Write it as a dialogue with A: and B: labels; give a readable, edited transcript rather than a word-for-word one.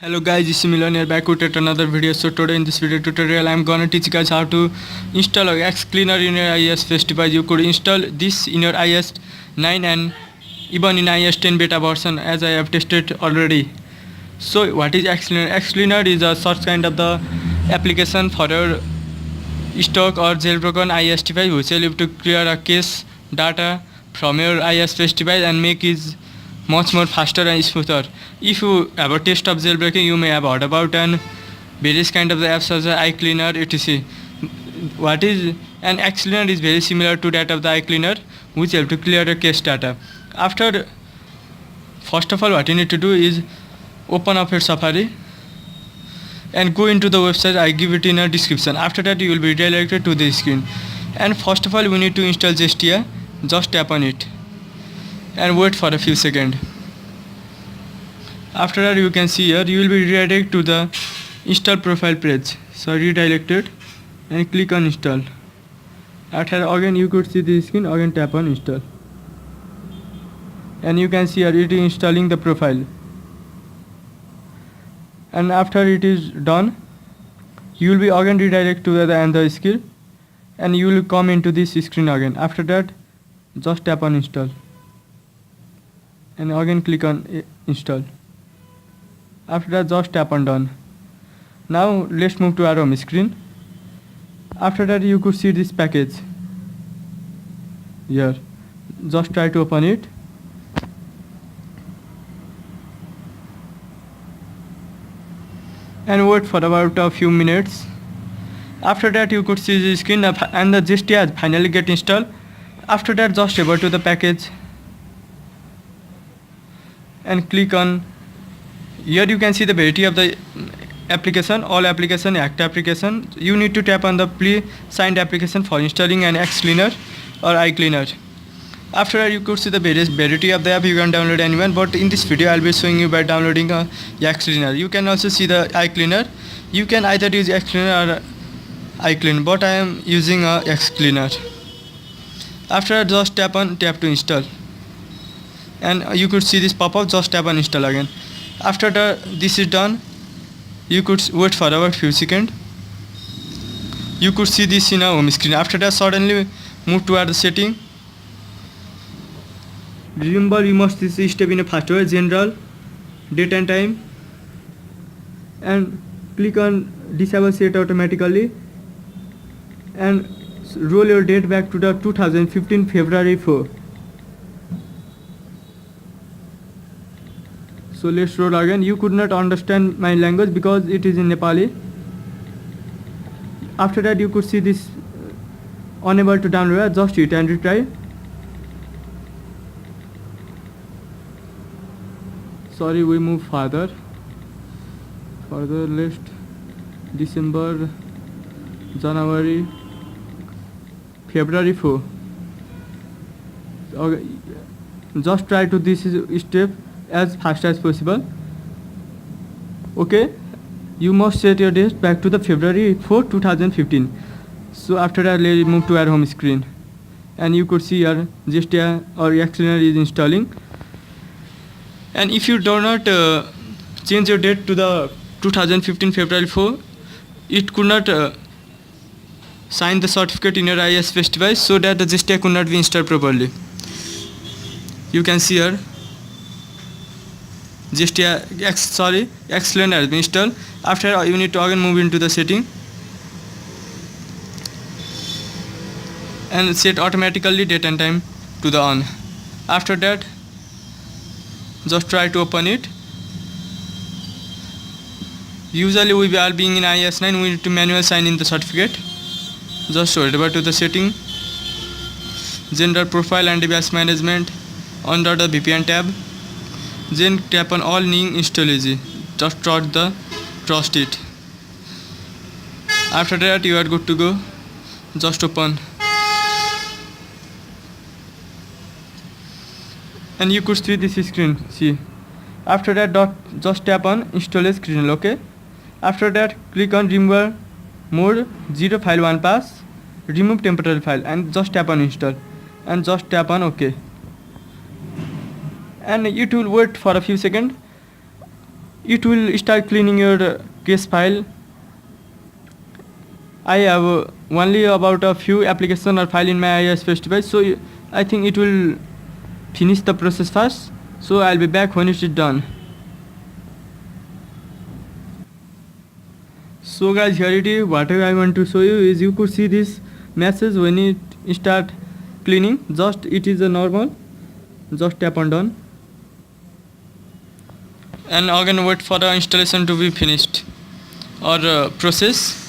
A: Hello guys, this is Milan here back with another video. So today in this video tutorial I'm gonna teach you guys how to install X Cleaner in your iOS first device. You could install this in your iOS 9 and even in iOS 10 beta version as I have tested already. So what is X Cleaner? X Cleaner is a such kind of the application for your stock or jailbroken iOS device which will help to clear a cache data from your iOS first device and make it much more faster and smoother. If you have a taste of jailbreaking, you may have heard about and various kind of the apps such as iCleaner etc. What is an iCleaner is very similar to that of the iCleaner, which help to clear the cache data. First of all, what you need to do is open up your Safari and go into the website. I give it in a description. After that, you will be redirected to the screen. And first of all, we need to install Gestia. Just tap on it and wait for a few seconds. After that, you can see here you will be redirected to the install profile page. So redirect it and click on install. After again you could see the screen, again tap on install and you can see here it is installing the profile. And after it is done, you will be again redirect to the other screen and you will come into this screen again. After that, just tap on install and again click on install. After that, just tap on done. Now let's move to our home screen. After that, you could see this package here. Just try to open it and wait for about a few minutes. After that, you could see the screen and the Gestia has finally get installed. After that, just revert to the package and click on. Here you can see the variety of the application, all application, active application. You need to tap on the pre-signed application for installing an X Cleaner or iCleaner. After that, you could see the variety of the app. You can download anyone, but in this video I'll be showing you by downloading a X Cleaner. You can also see the iCleaner. You can either use X Cleaner or iCleaner, but I am using a X Cleaner. After that, just tap to install and you could see this pop-up. Just tap on install again. After this is done, you could wait for about few seconds. You could see this in a home screen. After that, suddenly move toward the setting. Remember, you must this step in a fast way, general, date and time, and click on disable set automatically and roll your date back to the 2015 February 4. So let's roll again. You could not understand my language because it is in Nepali. After that, you could see this unable to download. Just hit and retry. Sorry, we move further list. December, January, February 4. Okay. Just try to this step as fast as possible. Okay, you must set your date back to the February 4, 2015. So after that, let's move to our home screen and you could see our Gestia or X Cleaner is installing. And if you do not change your date to the 2015 February 4, it could not sign the certificate in your iOS first device, so that the Gestia could not be installed properly. You can see here Gestia X Cleaner has been installed. After you need to again move into the setting and set automatically date and time to the on. After that, just try to open it. Usually we are being in iOS 9, we need to manually sign in the certificate. Just revert to the setting, general, profile and device management, under the VPN tab. Then tap on all new install easy. Just trust it. After that, you are good to go. Just open and you could see this screen. See. After that, just tap on install screen. Okay. After that, click on remove mode 0 file 1 pass, remove temporary file and just tap on install and just tap on OK. And it will wait for a few seconds. it will start cleaning your case file. I have only about a few application or file in my IIS device, so I think it will finish the process first. So I'll be back when it is done. So guys, here it is. What I want to show you is you could see this message when it start cleaning. Just it is a normal. Just tap on done. And again wait for the installation to be finished or process.